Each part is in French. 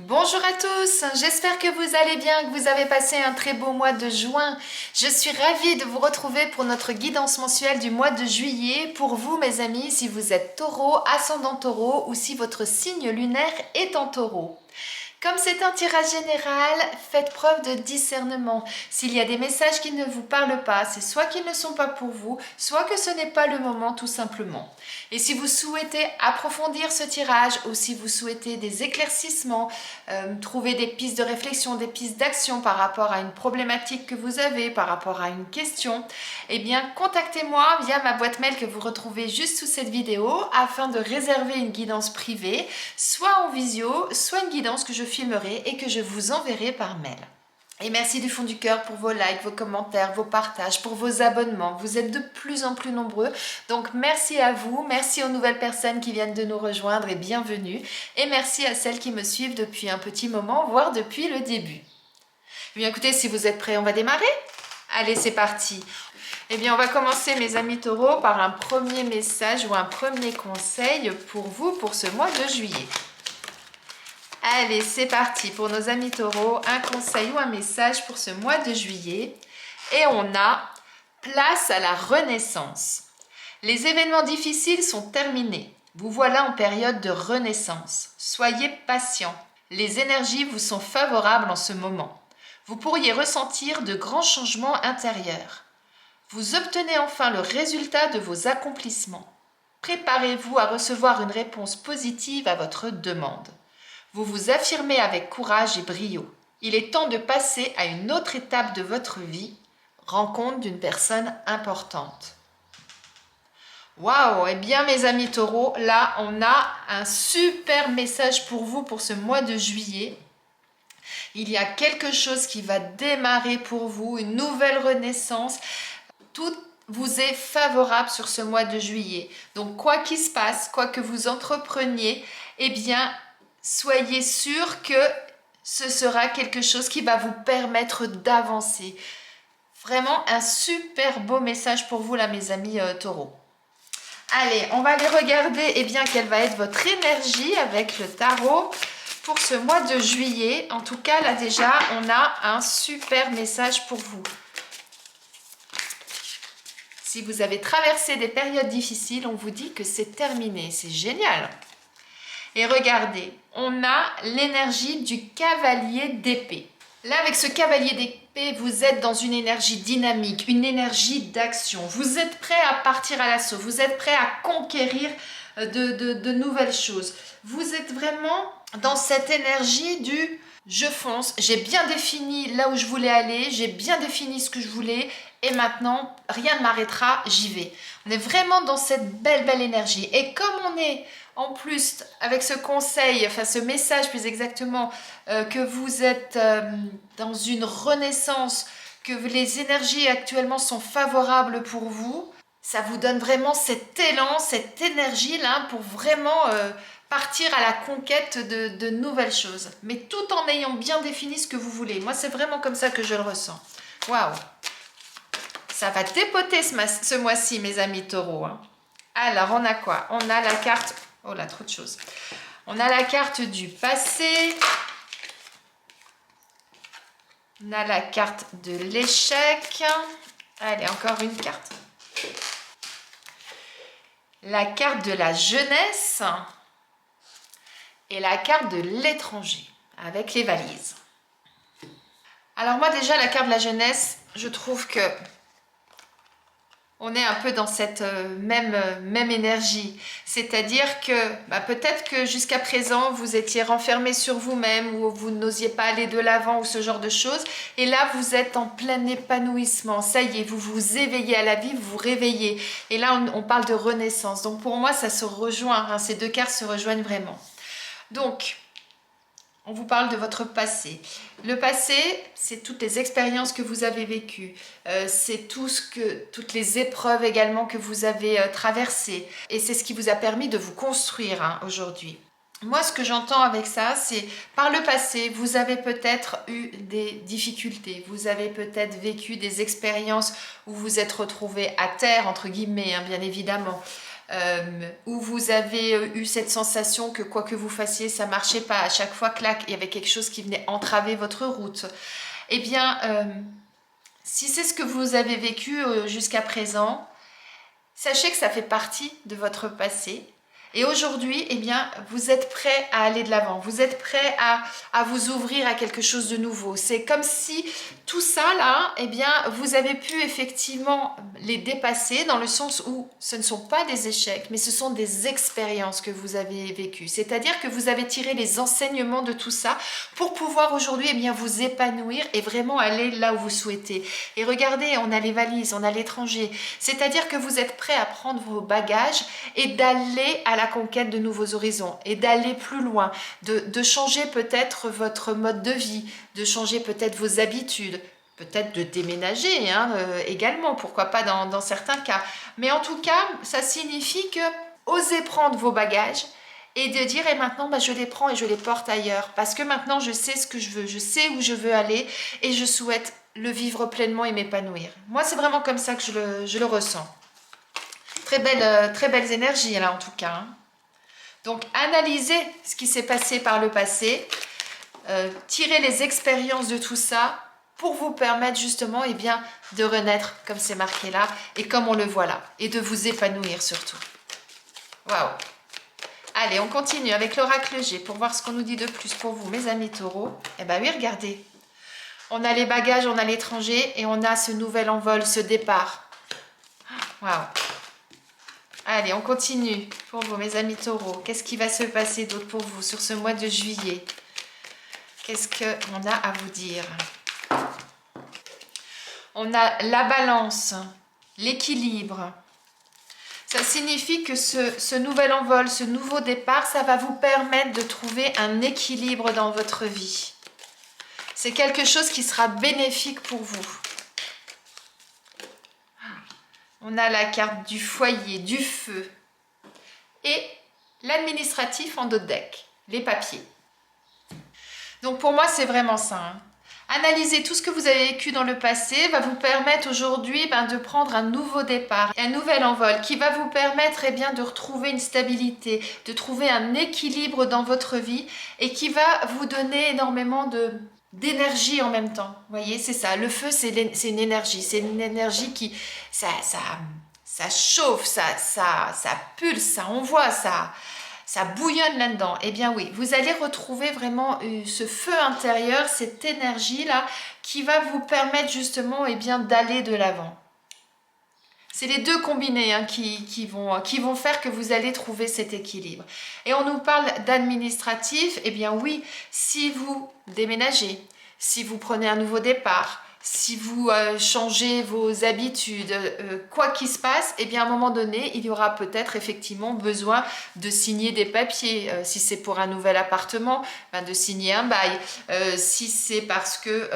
Bonjour à tous, j'espère que vous allez bien, que vous avez passé un très beau mois de juin. Je suis ravie de vous retrouver pour notre guidance mensuelle du mois de juillet. Pour vous mes amis, si vous êtes taureau, ascendant taureau ou si votre signe lunaire est en taureau. Comme c'est un tirage général, faites preuve de discernement. S'il y a des messages qui ne vous parlent pas, c'est soit qu'ils ne sont pas pour vous, soit que ce n'est pas le moment tout simplement. Et si vous souhaitez approfondir ce tirage ou si vous souhaitez des éclaircissements, trouver des pistes de réflexion, des pistes d'action par rapport à une problématique que vous avez, par rapport à une question, eh bien contactez-moi via ma boîte mail que vous retrouvez juste sous cette vidéo afin de réserver une guidance privée, soit en visio, soit une guidance que je filmerai et que je vous enverrai par mail. Et merci du fond du cœur pour vos likes, vos commentaires, vos partages, pour vos abonnements. Vous êtes de plus en plus nombreux. Donc merci à vous, merci aux nouvelles personnes qui viennent de nous rejoindre et bienvenue. Et merci à celles qui me suivent depuis un petit moment, voire depuis le début. Eh bien écoutez, si vous êtes prêts, on va démarrer? Allez, c'est parti. Eh bien, on va commencer, mes amis taureaux, par un premier message ou un premier conseil pour vous pour ce mois de juillet. Allez, c'est parti pour nos amis taureaux, un conseil ou un message pour ce mois de juillet. Et on a place à la renaissance. Les événements difficiles sont terminés. Vous voilà en période de renaissance. Soyez patient. Les énergies vous sont favorables en ce moment. Vous pourriez ressentir de grands changements intérieurs. Vous obtenez enfin le résultat de vos accomplissements. Préparez-vous à recevoir une réponse positive à votre demande. Vous vous affirmez avec courage et brio. Il est temps de passer à une autre étape de votre vie, rencontre d'une personne importante. Waouh! Eh bien mes amis taureaux, là on a un super message pour vous pour ce mois de juillet. Il y a quelque chose qui va démarrer pour vous, une nouvelle renaissance. Tout vous est favorable sur ce mois de juillet. Donc quoi qu'il se passe, quoi que vous entrepreniez, eh bien soyez sûr que ce sera quelque chose qui va vous permettre d'avancer. Vraiment un super beau message pour vous là mes amis taureaux. Allez, on va aller regarder eh bien, quelle va être votre énergie avec le tarot pour ce mois de juillet. En tout cas, là déjà, on a un super message pour vous. Si vous avez traversé des périodes difficiles, on vous dit que c'est terminé. C'est génial. Et regardez, on a l'énergie du cavalier d'épée. Là, avec ce cavalier d'épée, vous êtes dans une énergie dynamique, une énergie d'action. Vous êtes prêt à partir à l'assaut. Vous êtes prêt à conquérir de nouvelles choses. Vous êtes vraiment dans cette énergie du « je fonce ». J'ai bien défini là où je voulais aller. J'ai bien défini ce que je voulais. Et maintenant, rien ne m'arrêtera, j'y vais. On est vraiment dans cette belle énergie. Et comme on est en plus avec ce conseil, enfin ce message plus exactement, que vous êtes dans une renaissance, que les énergies actuellement sont favorables pour vous, ça vous donne vraiment cet élan, cette énergie-là pour vraiment partir à la conquête de nouvelles choses. Mais tout en ayant bien défini ce que vous voulez. Moi, c'est vraiment comme ça que je le ressens. Waouh! Ça va dépoter ce mois-ci, mes amis taureaux. Hein. Alors, on a quoi? On a la carte... Oh là, trop de choses. On a la carte du passé. On a la carte de l'échec. Allez, encore une carte. La carte de la jeunesse. Et la carte de l'étranger, avec les valises. Alors moi, déjà, la carte de la jeunesse, je trouve que on est un peu dans cette même énergie. C'est-à-dire que peut-être que jusqu'à présent, vous étiez renfermé sur vous-même ou vous n'osiez pas aller de l'avant ou ce genre de choses. Et là, vous êtes en plein épanouissement. Ça y est, vous vous éveillez à la vie, vous vous réveillez. Et là, on parle de renaissance. Donc pour moi, ça se rejoint. Hein, ces deux cartes se rejoignent vraiment. Donc, on vous parle de votre passé. Le passé, c'est toutes les expériences que vous avez vécues. C'est toutes les épreuves également que vous avez traversées. Et c'est ce qui vous a permis de vous construire aujourd'hui. Moi, ce que j'entends avec ça, c'est par le passé, vous avez peut-être eu des difficultés. Vous avez peut-être vécu des expériences où vous êtes retrouvé à terre, entre guillemets, hein, bien évidemment. où vous avez eu cette sensation que quoi que vous fassiez, ça marchait pas. À chaque fois, clac, il y avait quelque chose qui venait entraver votre route. Eh bien, si c'est ce que vous avez vécu jusqu'à présent, sachez que ça fait partie de votre passé. Et aujourd'hui, eh bien, vous êtes prêt à aller de l'avant. Vous êtes prêt à vous ouvrir à quelque chose de nouveau. C'est comme si tout ça, là, eh bien, vous avez pu effectivement les dépasser dans le sens où ce ne sont pas des échecs, mais ce sont des expériences que vous avez vécues. C'est-à-dire que vous avez tiré les enseignements de tout ça pour pouvoir aujourd'hui, eh bien, vous épanouir et vraiment aller là où vous souhaitez. Et regardez, on a les valises, on a l'étranger. C'est-à-dire que vous êtes prêt à prendre vos bagages et d'aller à la conquête de nouveaux horizons et d'aller plus loin, de changer peut-être votre mode de vie, de changer peut-être vos habitudes, peut-être de déménager également, pourquoi pas dans certains cas. Mais en tout cas, ça signifie que osez prendre vos bagages et de dire, et maintenant, je les prends et je les porte ailleurs, parce que maintenant, je sais ce que je veux, je sais où je veux aller et je souhaite le vivre pleinement et m'épanouir. Moi, c'est vraiment comme ça que je le ressens. Très belles énergies là en tout cas. Hein. Donc analysez ce qui s'est passé par le passé, tirez les expériences de tout ça pour vous permettre justement eh bien, de renaître comme c'est marqué là et comme on le voit là et de vous épanouir surtout. Waouh! Allez, on continue avec l'oracle G pour voir ce qu'on nous dit de plus pour vous mes amis taureaux. Eh bien oui, regardez. On a les bagages, on a l'étranger et on a ce nouvel envol, ce départ. Waouh! Allez, on continue pour vous, mes amis taureaux. Qu'est-ce qui va se passer d'autre pour vous sur ce mois de juillet? Qu'est-ce qu'on a à vous dire? On a la balance, l'équilibre. Ça signifie que ce nouvel envol, ce nouveau départ, ça va vous permettre de trouver un équilibre dans votre vie. C'est quelque chose qui sera bénéfique pour vous. On a la carte du foyer, du feu et l'administratif en dos de deck, les papiers. Donc pour moi, c'est vraiment ça. Hein. Analyser tout ce que vous avez vécu dans le passé va vous permettre aujourd'hui de prendre un nouveau départ, un nouvel envol qui va vous permettre bien, de retrouver une stabilité, de trouver un équilibre dans votre vie et qui va vous donner énormément d'énergie en même temps. Vous voyez, c'est ça. Le feu, c'est une énergie. C'est une énergie qui... Ça chauffe, ça pulse, ça envoie, ça bouillonne là-dedans. Eh bien oui, vous allez retrouver vraiment ce feu intérieur, cette énergie-là qui va vous permettre justement d'aller de l'avant. C'est les deux combinés qui vont faire que vous allez trouver cet équilibre. Et on nous parle d'administratif. Eh bien oui, si vous déménagez, si vous prenez un nouveau départ, si vous changez vos habitudes, quoi qu'il se passe, eh bien à un moment donné, il y aura peut-être effectivement besoin de signer des papiers. Si c'est pour un nouvel appartement, de signer un bail. Si c'est parce que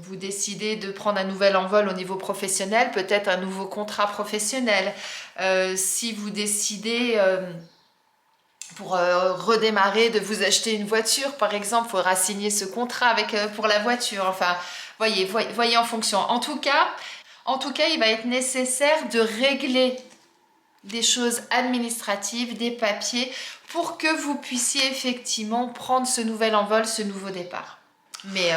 vous décidez de prendre un nouvel envol au niveau professionnel, peut-être un nouveau contrat professionnel. Si vous décidez... pour redémarrer, de vous acheter une voiture, par exemple, il faudra signer ce contrat pour la voiture. Enfin, voyez en fonction. En tout cas, il va être nécessaire de régler des choses administratives, des papiers, pour que vous puissiez effectivement prendre ce nouvel envol, ce nouveau départ. Mais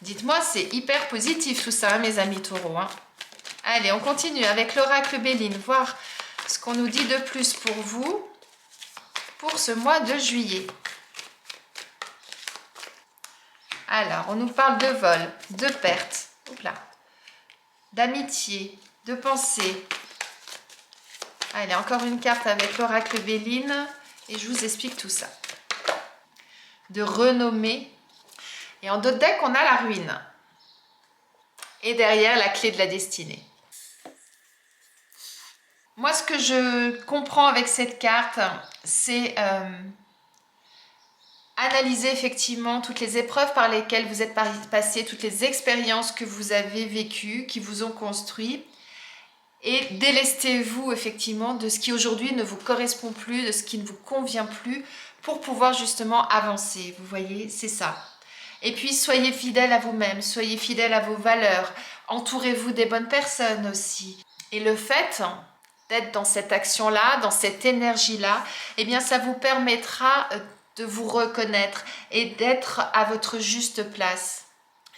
dites-moi, c'est hyper positif tout ça, mes amis taureaux. Hein. Allez, on continue avec l'oracle Béline, voir ce qu'on nous dit de plus pour vous. Pour ce mois de juillet. Alors, on nous parle de vol, de perte, d'amitié, de pensée. Allez, encore une carte avec l'oracle Béline et je vous explique tout ça. De renommée. Et en dos de deck, on a la ruine. Et derrière, la clé de la destinée. Moi, ce que je comprends avec cette carte, c'est analyser effectivement toutes les épreuves par lesquelles vous êtes passé, toutes les expériences que vous avez vécues, qui vous ont construit, et délestez-vous effectivement de ce qui aujourd'hui ne vous correspond plus, de ce qui ne vous convient plus, pour pouvoir justement avancer. Vous voyez, c'est ça. Et puis, soyez fidèle à vous-même, soyez fidèle à vos valeurs, entourez-vous des bonnes personnes aussi. Et le fait d'être dans cette action-là, dans cette énergie-là, eh bien ça vous permettra de vous reconnaître et d'être à votre juste place.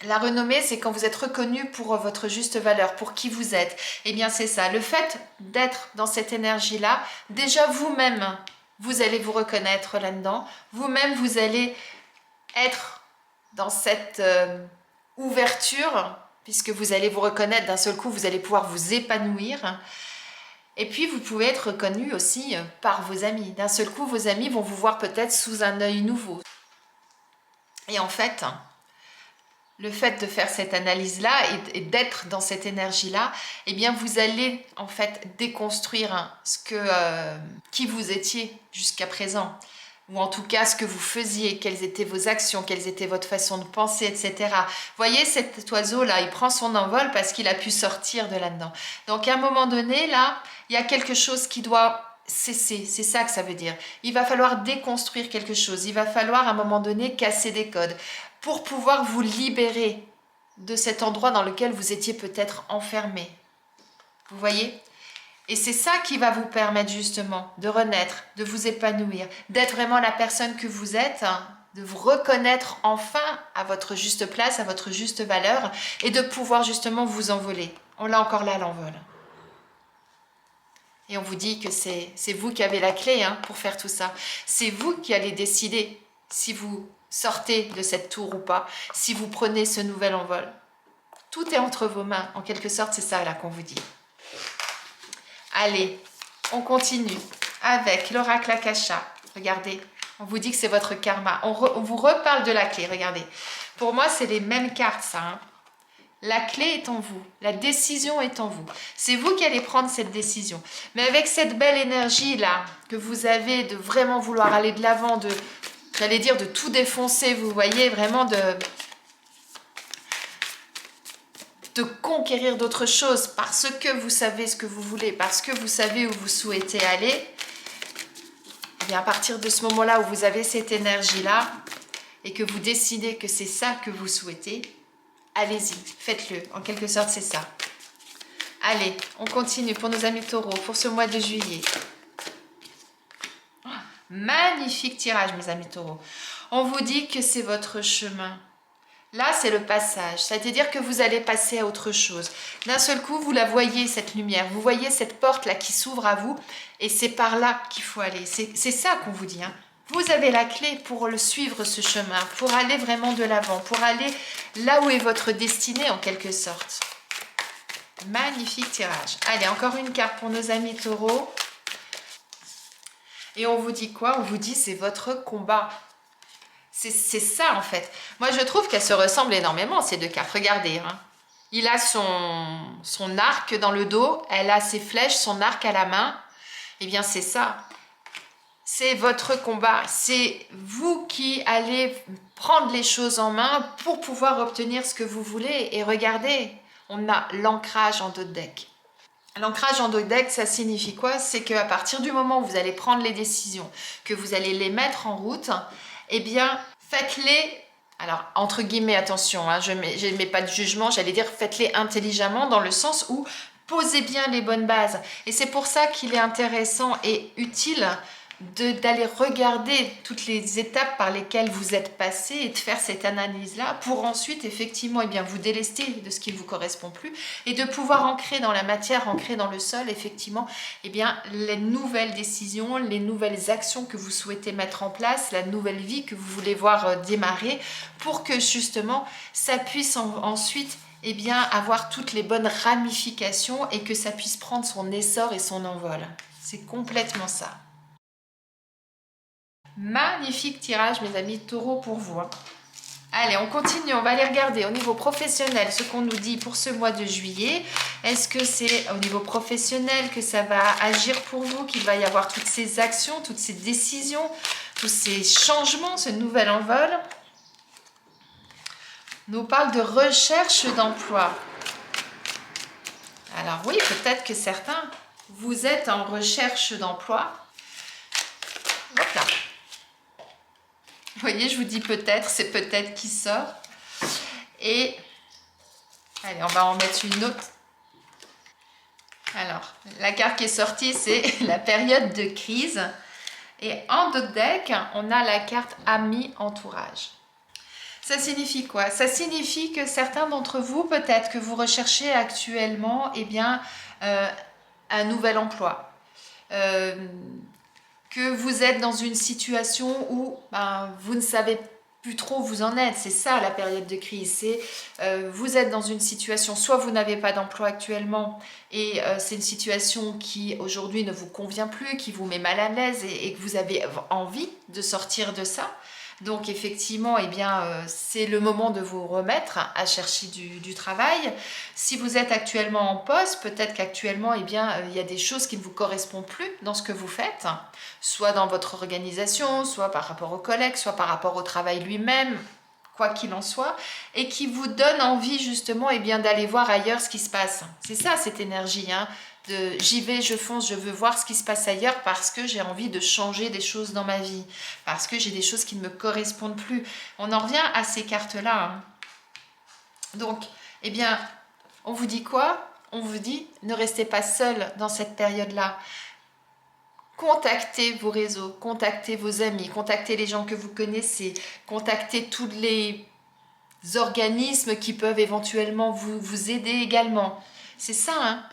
La renommée, c'est quand vous êtes reconnu pour votre juste valeur, pour qui vous êtes. Eh bien, c'est ça. Le fait d'être dans cette énergie-là, déjà vous-même, vous allez vous reconnaître là-dedans. Vous-même, vous allez être dans cette ouverture, puisque vous allez vous reconnaître d'un seul coup, vous allez pouvoir vous épanouir. Et puis, vous pouvez être reconnu aussi par vos amis. D'un seul coup, vos amis vont vous voir peut-être sous un œil nouveau. Et en fait, le fait de faire cette analyse-là et d'être dans cette énergie-là, eh bien, vous allez en fait déconstruire qui vous étiez jusqu'à présent. Ou en tout cas, ce que vous faisiez, quelles étaient vos actions, quelles étaient votre façon de penser, etc. Vous voyez, cet oiseau-là, il prend son envol parce qu'il a pu sortir de là-dedans. Donc, à un moment donné, là, il y a quelque chose qui doit cesser. C'est ça que ça veut dire. Il va falloir déconstruire quelque chose. Il va falloir, à un moment donné, casser des codes pour pouvoir vous libérer de cet endroit dans lequel vous étiez peut-être enfermé. Vous voyez ? Et c'est ça qui va vous permettre justement de renaître, de vous épanouir, d'être vraiment la personne que vous êtes, de vous reconnaître enfin à votre juste place, à votre juste valeur et de pouvoir justement vous envoler. On l'a encore là, l'envol. Et on vous dit que c'est vous qui avez la clé pour faire tout ça. C'est vous qui allez décider si vous sortez de cette tour ou pas, si vous prenez ce nouvel envol. Tout est entre vos mains, en quelque sorte, c'est ça là qu'on vous dit. Allez, on continue avec l'oracle Akasha. Regardez, on vous dit que c'est votre karma. On vous reparle de la clé, regardez. Pour moi, c'est les mêmes cartes, ça. La clé est en vous, la décision est en vous. C'est vous qui allez prendre cette décision. Mais avec cette belle énergie-là que vous avez de vraiment vouloir aller de l'avant, j'allais dire de tout défoncer, vous voyez, vraiment de conquérir d'autres choses parce que vous savez ce que vous voulez, parce que vous savez où vous souhaitez aller, et bien à partir de ce moment-là où vous avez cette énergie-là et que vous décidez que c'est ça que vous souhaitez, allez-y, faites-le. En quelque sorte, c'est ça. Allez, on continue pour nos amis taureaux, pour ce mois de juillet. Magnifique tirage, mes amis taureaux. On vous dit que c'est votre chemin. Là, c'est le passage, c'est-à-dire que vous allez passer à autre chose. D'un seul coup, vous la voyez, cette lumière, vous voyez cette porte-là qui s'ouvre à vous, et c'est par là qu'il faut aller. C'est ça qu'on vous dit. Vous avez la clé pour le suivre, ce chemin, pour aller vraiment de l'avant, pour aller là où est votre destinée, en quelque sorte. Magnifique tirage. Allez, encore une carte pour nos amis taureaux. Et on vous dit quoi? On vous dit c'est votre combat. C'est ça en fait. Moi je trouve qu'elles se ressemblent énormément ces deux cartes. Regardez. Il a son arc dans le dos, elle a ses flèches, son arc à la main. Eh bien c'est ça. C'est votre combat. C'est vous qui allez prendre les choses en main pour pouvoir obtenir ce que vous voulez. Et regardez, on a l'ancrage en dos de deck. L'ancrage en dos de deck, ça signifie quoi? C'est qu'à partir du moment où vous allez prendre les décisions, que vous allez les mettre en route, eh bien, faites-les, alors entre guillemets, attention, je ne mets pas de jugement, j'allais dire faites-les intelligemment dans le sens où posez bien les bonnes bases. Et c'est pour ça qu'il est intéressant et utile d'aller regarder toutes les étapes par lesquelles vous êtes passé et de faire cette analyse-là pour ensuite, effectivement, vous délester de ce qui ne vous correspond plus et de pouvoir ancrer dans la matière, ancrer dans le sol, effectivement, les nouvelles décisions, les nouvelles actions que vous souhaitez mettre en place, la nouvelle vie que vous voulez voir démarrer pour que, justement, ça puisse ensuite avoir toutes les bonnes ramifications et que ça puisse prendre son essor et son envol. C'est complètement ça. Magnifique tirage, mes amis taureaux, pour vous. Allez, on continue, on va aller regarder au niveau professionnel ce qu'on nous dit pour ce mois de juillet. Est-ce que c'est au niveau professionnel que ça va agir pour vous, qu'il va y avoir toutes ces actions, toutes ces décisions, tous ces changements, ce nouvel envol? On nous parle de recherche d'emploi. Alors oui, peut-être que certains, vous êtes en recherche d'emploi. Hop là. Vous voyez, je vous dis peut-être, c'est peut-être qui sort. Et allez, on va en mettre une autre. Alors, la carte qui est sortie, c'est la période de crise. Et en d'autres decks, on a la carte ami entourage. Ça signifie quoi? Ça signifie que certains d'entre vous, peut-être que vous recherchez actuellement un nouvel emploi. Que vous êtes dans une situation où vous ne savez plus trop où vous en êtes. C'est ça la période de crise. C'est vous êtes dans une situation, soit vous n'avez pas d'emploi actuellement et c'est une situation qui aujourd'hui ne vous convient plus, qui vous met mal à l'aise et que vous avez envie de sortir de ça. Donc effectivement, c'est le moment de vous remettre à chercher du travail. Si vous êtes actuellement en poste, peut-être qu'actuellement, il y a des choses qui ne vous correspondent plus dans ce que vous faites, soit dans votre organisation, soit par rapport aux collègues, soit par rapport au travail lui-même, quoi qu'il en soit, et qui vous donne envie justement d'aller voir ailleurs ce qui se passe. C'est ça cette énergie, hein, de j'y vais, je fonce, je veux voir ce qui se passe ailleurs parce que j'ai envie de changer des choses dans ma vie, parce que j'ai des choses qui ne me correspondent plus. On en revient à ces cartes-là. Hein. Donc, on vous dit quoi? On vous dit ne restez pas seul dans cette période-là. Contactez vos réseaux, contactez vos amis, contactez les gens que vous connaissez, contactez tous les organismes qui peuvent éventuellement vous aider également. C'est ça, hein?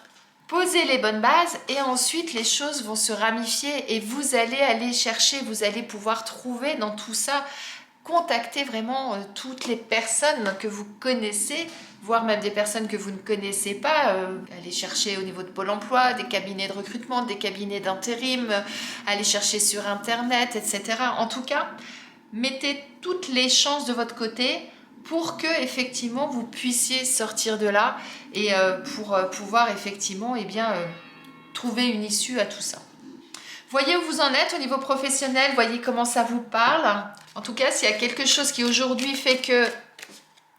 Posez les bonnes bases et ensuite les choses vont se ramifier et vous allez aller chercher, vous allez pouvoir trouver dans tout ça, contacter vraiment toutes les personnes que vous connaissez, voire même des personnes que vous ne connaissez pas, aller chercher au niveau de Pôle emploi, des cabinets de recrutement, des cabinets d'intérim, aller chercher sur internet, etc. En tout cas, mettez toutes les chances de votre côté pour que effectivement vous puissiez sortir de là et pour pouvoir effectivement trouver une issue à tout ça. Voyez où vous en êtes au niveau professionnel, voyez comment ça vous parle. En tout cas, s'il y a quelque chose qui aujourd'hui fait que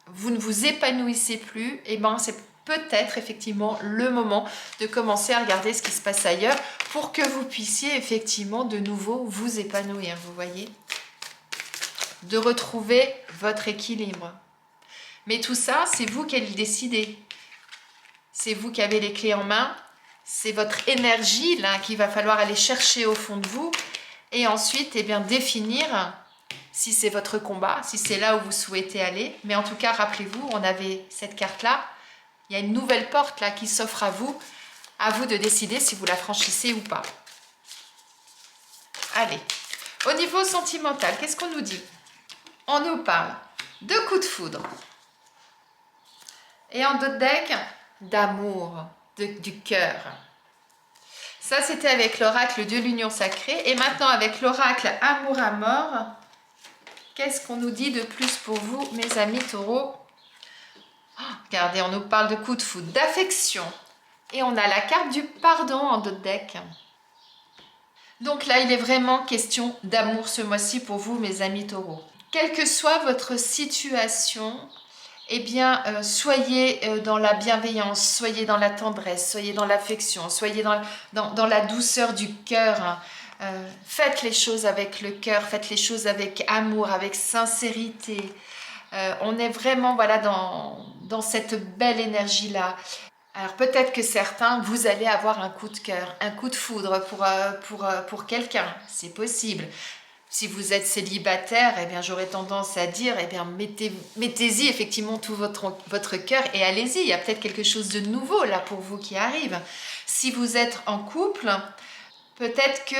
vous ne vous épanouissez plus, c'est peut-être effectivement le moment de commencer à regarder ce qui se passe ailleurs pour que vous puissiez effectivement de nouveau vous épanouir, vous voyez, de retrouver votre équilibre. Mais tout ça, c'est vous qui allez le décider. C'est vous qui avez les clés en main. C'est votre énergie là qu'il va falloir aller chercher au fond de vous et ensuite définir si c'est votre combat, si c'est là où vous souhaitez aller. Mais en tout cas, rappelez-vous, on avait cette carte-là. Il y a une nouvelle porte là qui s'offre à vous de décider si vous la franchissez ou pas. Allez, au niveau sentimental, qu'est-ce qu'on nous dit? On nous parle de coups de foudre. Et en d'autres decks, d'amour, du cœur. Ça, c'était avec l'oracle de l'union sacrée. Et maintenant, avec l'oracle amour à mort, qu'est-ce qu'on nous dit de plus pour vous, mes amis taureaux? Regardez, on nous parle de coups de foudre, d'affection. Et on a la carte du pardon en d'autres decks. Donc là, il est vraiment question d'amour ce mois-ci pour vous, mes amis taureaux. Quelle que soit votre situation, soyez dans la bienveillance, soyez dans la tendresse, soyez dans l'affection, soyez dans la douceur du cœur. Faites les choses avec le cœur, faites les choses avec amour, avec sincérité. On est vraiment dans cette belle énergie-là. Alors peut-être que certains, vous allez avoir un coup de cœur, un coup de foudre pour quelqu'un, c'est possible. Si vous êtes célibataire, j'aurais tendance à dire, mettez-y effectivement tout votre cœur et allez-y. Il y a peut-être quelque chose de nouveau là pour vous qui arrive. Si vous êtes en couple, peut-être que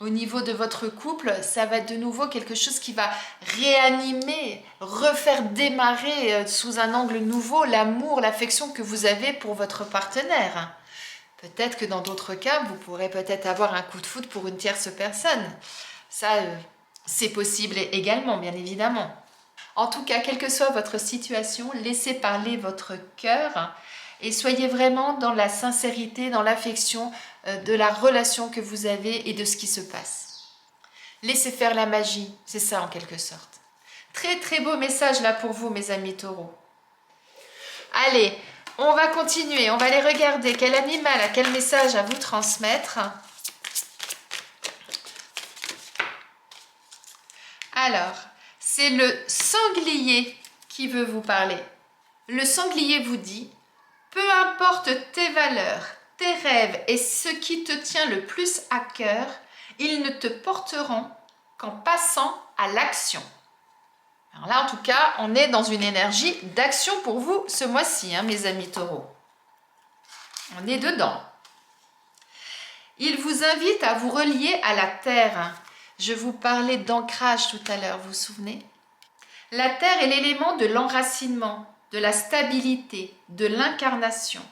au niveau de votre couple, ça va être de nouveau quelque chose qui va réanimer, refaire démarrer sous un angle nouveau l'amour, l'affection que vous avez pour votre partenaire. Peut-être que dans d'autres cas, vous pourrez peut-être avoir un coup de foudre pour une tierce personne. Ça, c'est possible également, bien évidemment. En tout cas, quelle que soit votre situation, laissez parler votre cœur et soyez vraiment dans la sincérité, dans l'affection de la relation que vous avez et de ce qui se passe. Laissez faire la magie, c'est ça en quelque sorte. Très très beau message là pour vous, mes amis taureaux. Allez, on va continuer, on va aller regarder quel animal a quel message à vous transmettre. Alors, c'est le sanglier qui veut vous parler. Le sanglier vous dit « Peu importe tes valeurs, tes rêves et ce qui te tient le plus à cœur, ils ne te porteront qu'en passant à l'action. Alors là, en tout cas, on est dans une énergie d'action pour vous ce mois-ci, hein, mes amis taureaux. On est dedans. Il vous invite à vous relier à la terre. Je vous parlais d'ancrage tout à l'heure, vous vous souvenez? La terre est l'élément de l'enracinement, de la stabilité, de l'incarnation.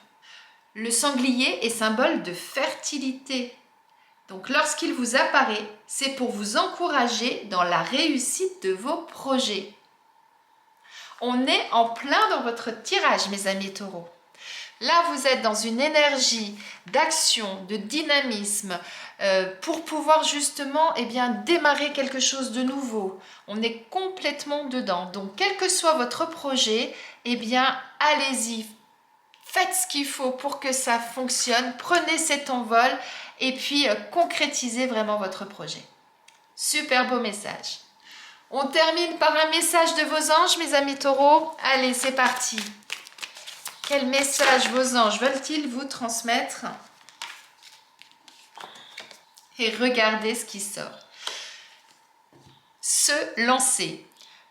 Le sanglier est symbole de fertilité. Donc lorsqu'il vous apparaît, c'est pour vous encourager dans la réussite de vos projets. On est en plein dans votre tirage, mes amis taureaux. Là, vous êtes dans une énergie d'action, de dynamisme, pour pouvoir justement démarrer quelque chose de nouveau. On est complètement dedans. Donc, quel que soit votre projet, allez-y. Faites ce qu'il faut pour que ça fonctionne. Prenez cet envol et puis concrétisez vraiment votre projet. Super beau message. On termine par un message de vos anges, mes amis taureaux. Allez, c'est parti. Quel message vos anges veulent-ils vous transmettre? Et regardez ce qui sort. Se lancer.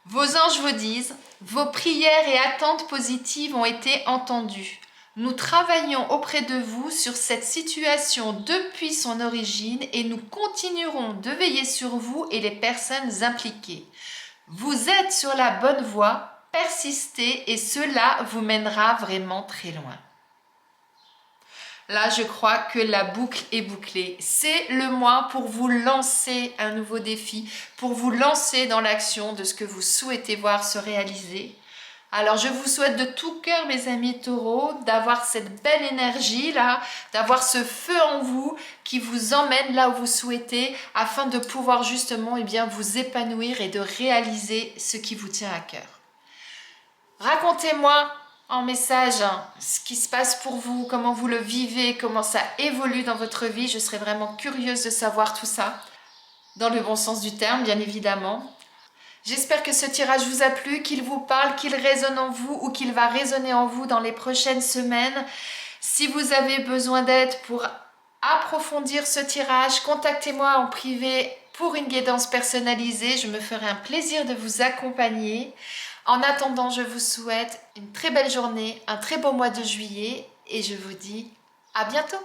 Vos anges vous disent, vos prières et attentes positives ont été entendues. Nous travaillons auprès de vous sur cette situation depuis son origine et nous continuerons de veiller sur vous et les personnes impliquées. Vous êtes sur la bonne voie. Persistez et cela vous mènera vraiment très loin. Là, je crois que la boucle est bouclée. C'est le mois pour vous lancer un nouveau défi, pour vous lancer dans l'action de ce que vous souhaitez voir se réaliser. Alors, je vous souhaite de tout cœur, mes amis taureaux, d'avoir cette belle énergie-là, d'avoir ce feu en vous qui vous emmène là où vous souhaitez afin de pouvoir justement vous épanouir et de réaliser ce qui vous tient à cœur. Racontez-moi en message ce qui se passe pour vous, comment vous le vivez, comment ça évolue dans votre vie. Je serais vraiment curieuse de savoir tout ça, dans le bon sens du terme, bien évidemment. J'espère que ce tirage vous a plu, qu'il vous parle, qu'il résonne en vous ou qu'il va résonner en vous dans les prochaines semaines. Si vous avez besoin d'aide pour approfondir ce tirage, contactez-moi en privé pour une guidance personnalisée. Je me ferai un plaisir de vous accompagner. En attendant, je vous souhaite une très belle journée, un très beau mois de juillet et je vous dis à bientôt.